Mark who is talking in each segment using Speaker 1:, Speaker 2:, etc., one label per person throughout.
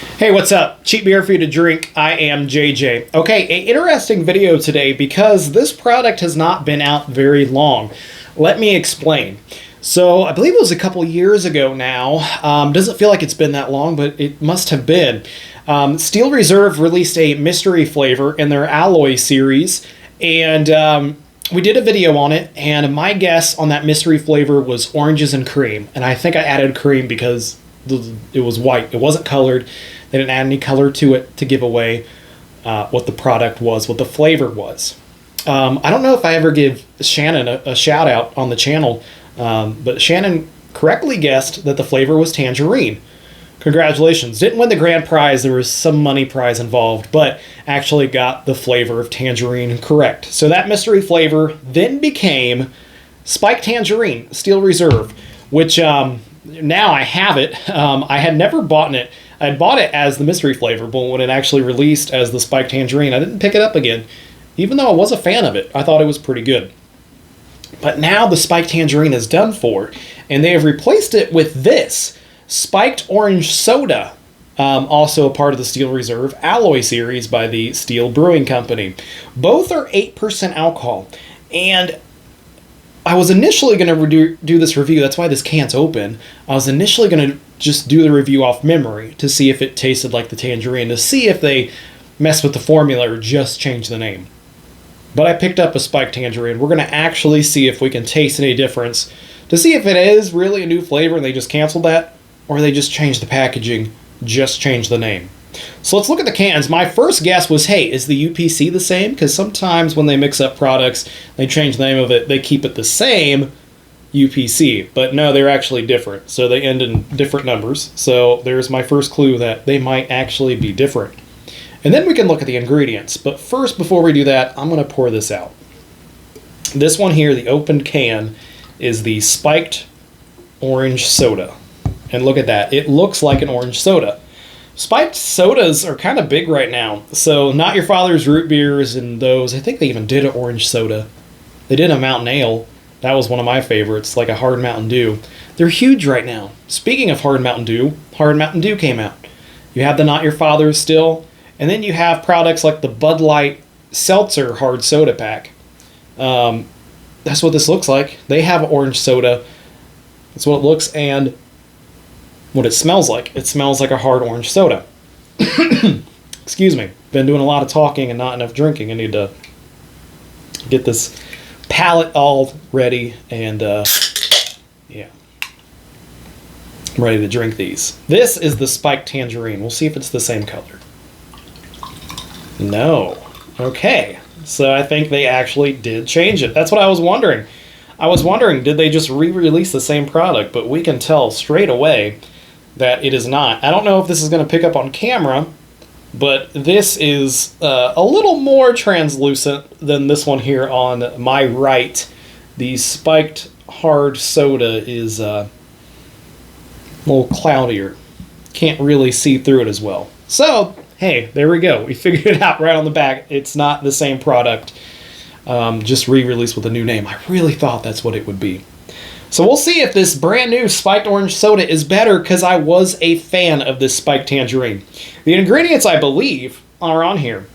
Speaker 1: Hey, what's up? Cheap beer for you to drink. I am JJ. Okay, an interesting video today because this product has not been out very long. Let me explain. So, I believe it was a couple years ago now. Doesn't feel like it's been that long, but it must have been. Steel Reserve released a mystery flavor in their Alloy series, and we did a video on it, and my guess on that mystery flavor was oranges and cream. And I think I added cream because it was white. It wasn't colored. They didn't add any color to it to give away what the product was, what the flavor was. I don't know if I ever give Shannon a shout out on the channel, but Shannon correctly guessed that the flavor was Tangerine. Congratulations. Didn't win the grand prize. There was some money prize involved, but actually got the flavor of Tangerine correct. So that mystery flavor then became Spiked Tangerine, Steel Reserve, which now I have it. I had never bought it. I had bought it as the mystery flavor, but when it actually released as the Spiked Tangerine, I didn't pick it up again. Even though I was a fan of it, I thought it was pretty good. But now the Spiked Tangerine is done for, and they have replaced it with this Spiked Orange Soda, also a part of the Steel Reserve Alloy series by the Steel Brewing Company. Both are 8% alcohol, and I was initially going to do this review. That's why this can's open. I was initially going to just do the review off memory to see if it tasted like the Tangerine, to see if they messed with the formula or just changed the name. But I picked up a Spiked Tangerine. We're going to actually see if we can taste any difference to see if it is really a new flavor and they just canceled that, or they just changed the packaging, just changed the name. So let's look at the cans. My first guess was, hey, is the UPC the same? Because sometimes when they mix up products, they change the name of it, they keep it the same UPC. But no, they're actually different. So they end in different numbers. So there's my first clue that they might actually be different. And then we can look at the ingredients. But first, before we do that, I'm going to pour this out. This one here, the opened can, is the Spiked Orange Soda. And look at that. It looks like an orange soda. Spiked sodas are kind of big right now. So Not Your Father's root beers and those, I think they even did an orange soda. They did a Mountain Ale. That was one of my favorites, like a Hard Mountain Dew. They're huge right now. Speaking of Hard Mountain Dew came out. You have the Not Your Father's still, and then you have products like the Bud Light Seltzer Hard Soda Pack. That's what this looks like. They have orange soda. That's what it looks, and what it smells like. It smells like a hard orange soda. Excuse me. Been doing a lot of talking and not enough drinking. I need to get this palate all ready, and yeah. I'm ready to drink these. This is the Spiked Tangerine. We'll see if it's the same color. No. Okay. So I think they actually did change it. That's what I was wondering. I was wondering, did they just re-release the same product? But we can tell straight away that it is not. I don't know if this is going to pick up on camera, but this is a little more translucent than this one here on my right. The Spiked Hard Soda is a little cloudier. Can't really see through it as well. So, hey, there we go. We figured it out right on the back. It's not the same product, just re-released with a new name. I really thought that's what it would be. So we'll see if this brand new Spiked Orange Soda is better, because I was a fan of this Spiked Tangerine. The ingredients, I believe, are on here.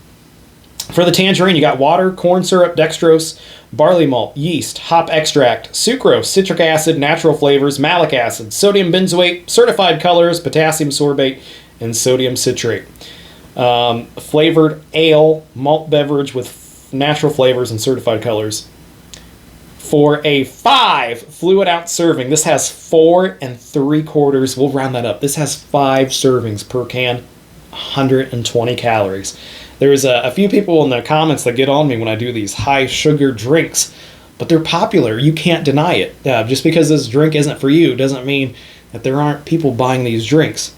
Speaker 1: For the Tangerine, you got water, corn syrup, dextrose, barley malt, yeast, hop extract, sucrose, citric acid, natural flavors, malic acid, sodium benzoate, certified colors, potassium sorbate, and sodium citrate. Flavored ale, malt beverage with natural flavors and certified colors. For a 5 fluid ounce serving, this has 4 3/4. We'll round that up. This has 5 servings per can, 120 calories. There's a few people in the comments that get on me when I do these high sugar drinks, but they're popular. You can't deny it. Just because this drink isn't for you doesn't mean that there aren't people buying these drinks.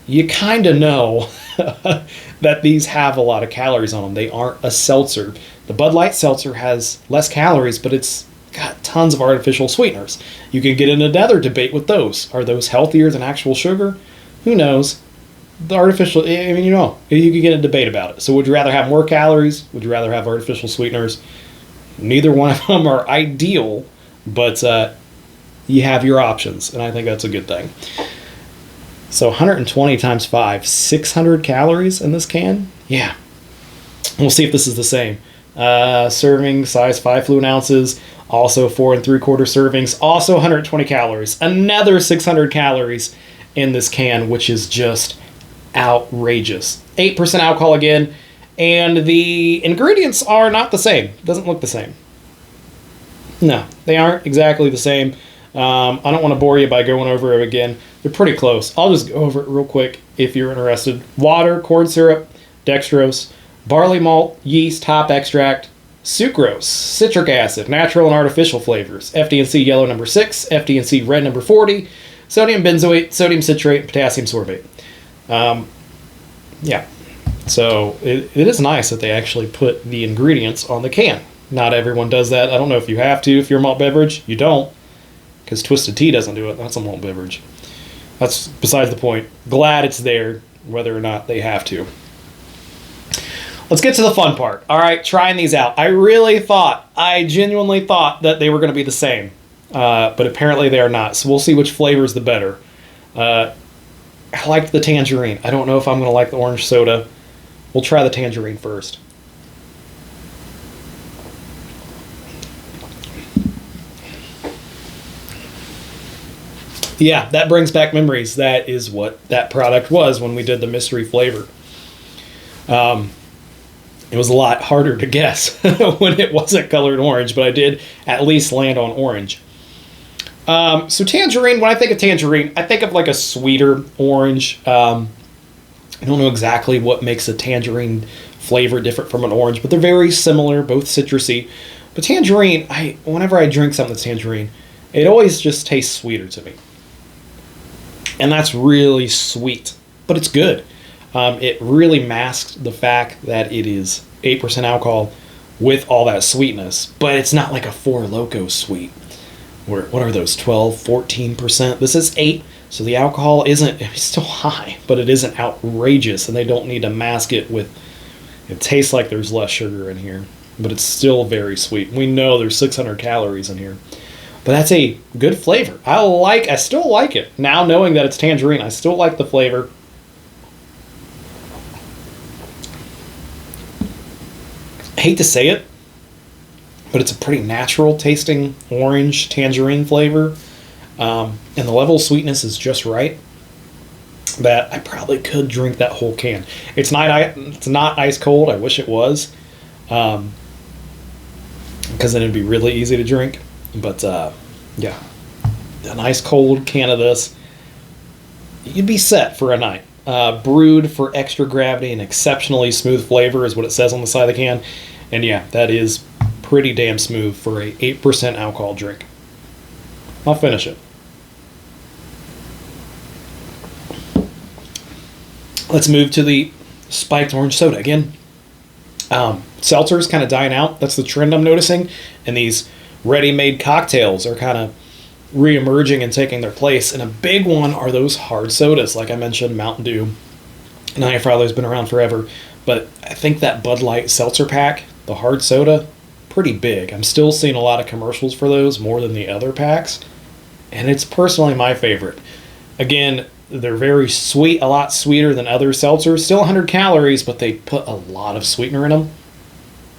Speaker 1: You kind of know that these have a lot of calories on them. They aren't a seltzer. The Bud Light Seltzer has less calories, but it's got tons of artificial sweeteners. You can get in another debate with those. Are those healthier than actual sugar? Who knows? The artificial, I mean, you know, you could get a debate about it. So would you rather have more calories? Would you rather have artificial sweeteners? Neither one of them are ideal, but you have your options, and I think that's a good thing. So 120 times 5, 600 calories in this can? Yeah. We'll see if this is the same. Serving size 5 fluid ounces, also 4 3/4 servings, also 120 calories. Another 600 calories in this can, which is just outrageous. 8% alcohol again, and the ingredients are not the same. Doesn't look the same. No, they aren't exactly the same. I don't want to bore you by going over it again. They're pretty close. I'll just go over it real quick if you're interested. Water, corn syrup, dextrose, barley malt, yeast, hop extract, sucrose, citric acid, natural and artificial flavors, FD&C yellow number 6, FD&C red number 40, sodium benzoate, sodium citrate, potassium sorbate. Yeah. So it is nice that they actually put the ingredients on the can. Not everyone does that. I don't know if you have to if you're a malt beverage. You don't, because Twisted Tea doesn't do it. That's a malt beverage. That's besides the point. Glad it's there, whether or not they have to. Let's get to the fun part. All right, trying these out. I genuinely thought that they were going to be the same, but apparently they are not. So we'll see which flavor is the better. I liked the tangerine. I don't know if I'm going to like the orange soda. We'll try the tangerine first. Yeah, that brings back memories. That is what that product was when we did the mystery flavor. It was a lot harder to guess when it wasn't colored orange, but I did at least land on orange. So tangerine, when I think of tangerine, I think of like a sweeter orange. I don't know exactly what makes a tangerine flavor different from an orange, but they're very similar, both citrusy. But tangerine, whenever I drink something that's tangerine, it always just tastes sweeter to me. And that's really sweet, but it's good. It really masks the fact that it is 8% alcohol with all that sweetness, but it's not like a Four Loko sweet. What are those, 12, 14%? This is 8, so the alcohol it's still high, but it isn't outrageous, and they don't need to mask it with, it tastes like there's less sugar in here, but it's still very sweet. We know there's 600 calories in here, but that's a good flavor. I still like it. Now knowing that it's tangerine, I still like the flavor. I hate to say it, but it's a pretty natural tasting orange tangerine flavor. And the level of sweetness is just right that I probably could drink that whole can. It's not ice cold. I wish it was, because then it'd be really easy to drink. But yeah, an ice cold can of this, you'd be set for a night. Brewed for extra gravity and exceptionally smooth flavor is what it says on the side of the can. And yeah, that is pretty damn smooth for a 8% alcohol drink. I'll finish it. Let's move to the spiked orange soda again. Seltzer's kind of dying out. That's the trend I'm noticing. And these ready-made cocktails are kind of re-emerging and taking their place. And a big one are those hard sodas. Like I mentioned, Mountain Dew. Nightfrawler's been around forever. But I think that Bud Light seltzer pack, the hard soda, pretty big. I'm still seeing a lot of commercials for those more than the other packs. And it's personally my favorite. Again, they're very sweet, a lot sweeter than other seltzers. Still 100 calories, but they put a lot of sweetener in them.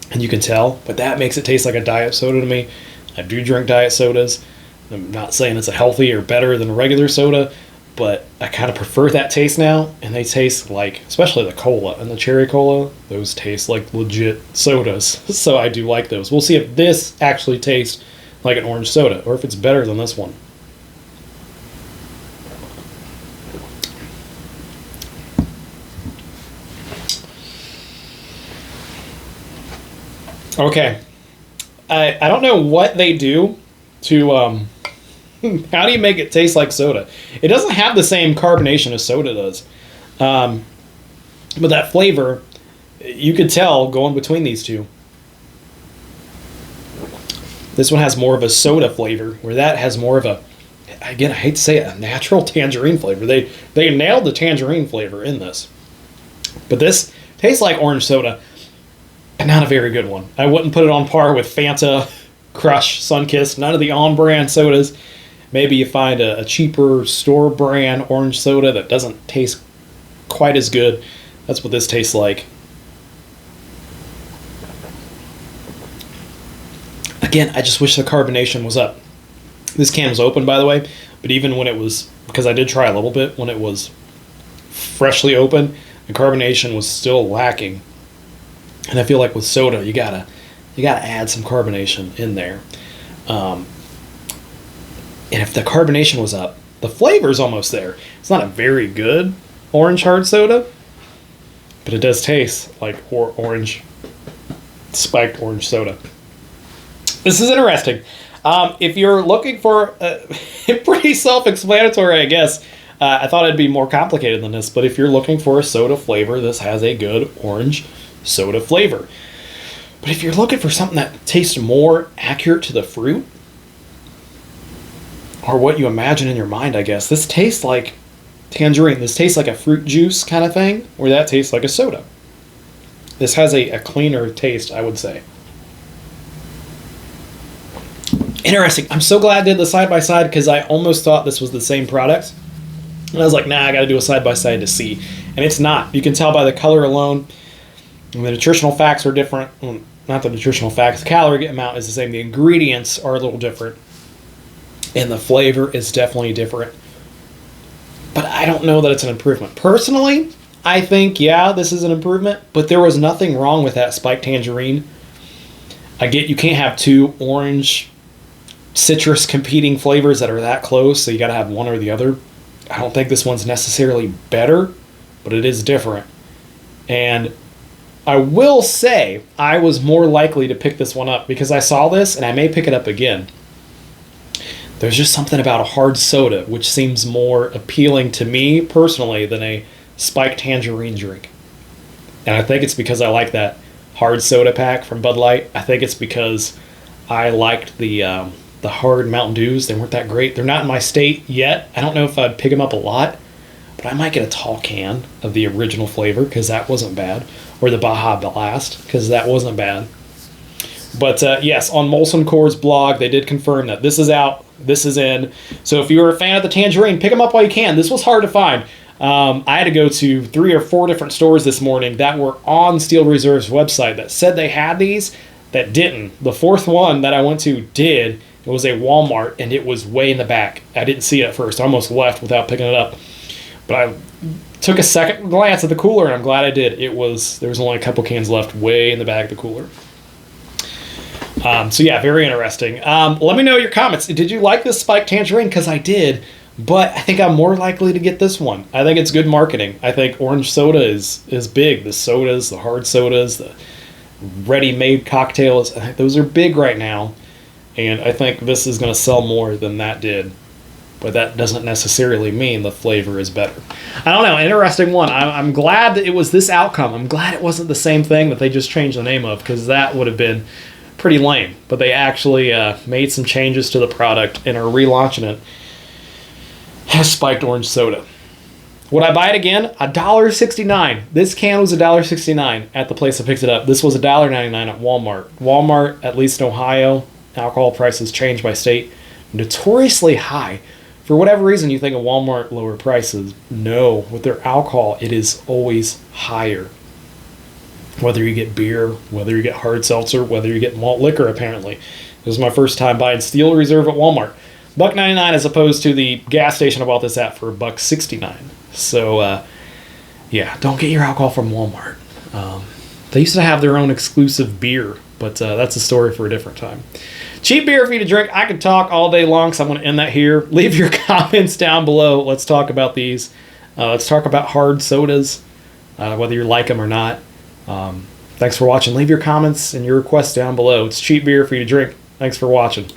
Speaker 1: And you can tell, but that makes it taste like a diet soda to me. I do drink diet sodas. I'm not saying it's a healthy or better than a regular soda, but I kind of prefer that taste now. And they taste like, especially the cola and the cherry cola, those taste like legit sodas. So I do like those. We'll see if this actually tastes like an orange soda or if it's better than this one. Okay, I don't know what they do to, how do you make it taste like soda? It doesn't have the same carbonation as soda does, but that flavor, you could tell going between these two. This one has more of a soda flavor, where that has more of a, again, I hate to say it, a natural tangerine flavor. They nailed the tangerine flavor in this, but this tastes like orange soda. Not a very good one. I wouldn't put it on par with Fanta, Crush, Sunkist, none of the on-brand sodas. maybe you find a cheaper store brand orange soda that doesn't taste quite as good. That's what this tastes like. Again, I just wish the carbonation was up. This can was open, by the way, but even when it was, because I did try a little bit, when it was freshly open, the carbonation was still lacking. And I feel like with soda, you gotta add some carbonation in there. And if the carbonation was up, the flavor's almost there. It's not a very good orange hard soda, but it does taste like orange, spiked orange soda. This is interesting. If you're looking for pretty self-explanatory, I guess. I thought it'd be more complicated than this, but if you're looking for a soda flavor, this has a good orange soda flavor. But if you're looking for something that tastes more accurate to the fruit, or what you imagine in your mind, I guess, this tastes like Tangerine. This tastes like a fruit juice kind of thing, or that tastes like a soda. This has a cleaner taste, I would say. Interesting. I'm so glad I did the side-by-side because I almost thought this was the same product. And I was like, nah, I got to do a side-by-side to see. And it's not. You can tell by the color alone. And the nutritional facts are different. Well, not the nutritional facts. The calorie amount is the same. The ingredients are a little different. And the flavor is definitely different. But I don't know that it's an improvement. Personally, I think, yeah, this is an improvement. But there was nothing wrong with that spiked tangerine. I get you can't have two orange citrus competing flavors that are that close, so you got to have one or the other. I don't think this one's necessarily better, but it is different. And I will say I was more likely to pick this one up because I saw this, and I may pick it up again. There's just something about a hard soda which seems more appealing to me personally than a spiked tangerine drink. And I think it's because I like that hard soda pack from Bud Light. I think it's because I liked the hard Mountain Dews. They weren't that great. They're not in my state yet. I don't know if I'd pick them up a lot, but I might get a tall can of the original flavor because that wasn't bad, or the Baja Blast because that wasn't bad. But yes, on Molson Coors blog, they did confirm that this is out, this is in. So if you're a fan of the Tangerine, pick them up while you can. This was hard to find. I had to go to 3 or 4 different stores this morning that were on Steel Reserve's website that said they had these that didn't. The 4th one that I went to did. It was a Walmart, and it was way in the back. I didn't see it at first. I almost left without picking it up. But I took a second glance at the cooler, and I'm glad I did. There was only a couple cans left way in the back of the cooler. So yeah, very interesting. Let me know your comments. Did you like this spiked tangerine? Because I did, but I think I'm more likely to get this one. I think it's good marketing. I think orange soda is big. The sodas, the hard sodas, the ready-made cocktails, those are big right now. And I think this is going to sell more than that did. But that doesn't necessarily mean the flavor is better. I don't know. Interesting one. I'm glad that it was this outcome. I'm glad it wasn't the same thing that they just changed the name of, because that would have been pretty lame. But they actually made some changes to the product and are relaunching it as spiked orange soda. Would I buy it again? $1.69. This can was $1.69 at the place I picked it up. This was $1.99 at Walmart. Walmart, at least in Ohio, alcohol prices change by state, notoriously high. For whatever reason, you think of Walmart lower prices. No, with their alcohol, it is always higher. Whether you get beer, whether you get hard seltzer, whether you get malt liquor, apparently. This was my first time buying Steel Reserve at Walmart. $1.99 as opposed to the gas station I bought this at for $1.69. So, yeah, don't get your alcohol from Walmart. They used to have their own exclusive beer, but that's a story for a different time. Cheap beer for you to drink. I could talk all day long, so I'm going to end that here. Leave your comments down below. Let's talk about these. Let's talk about hard sodas, whether you like them or not. Thanks for watching. Leave your comments and your requests down below. It's cheap beer for you to drink. Thanks for watching.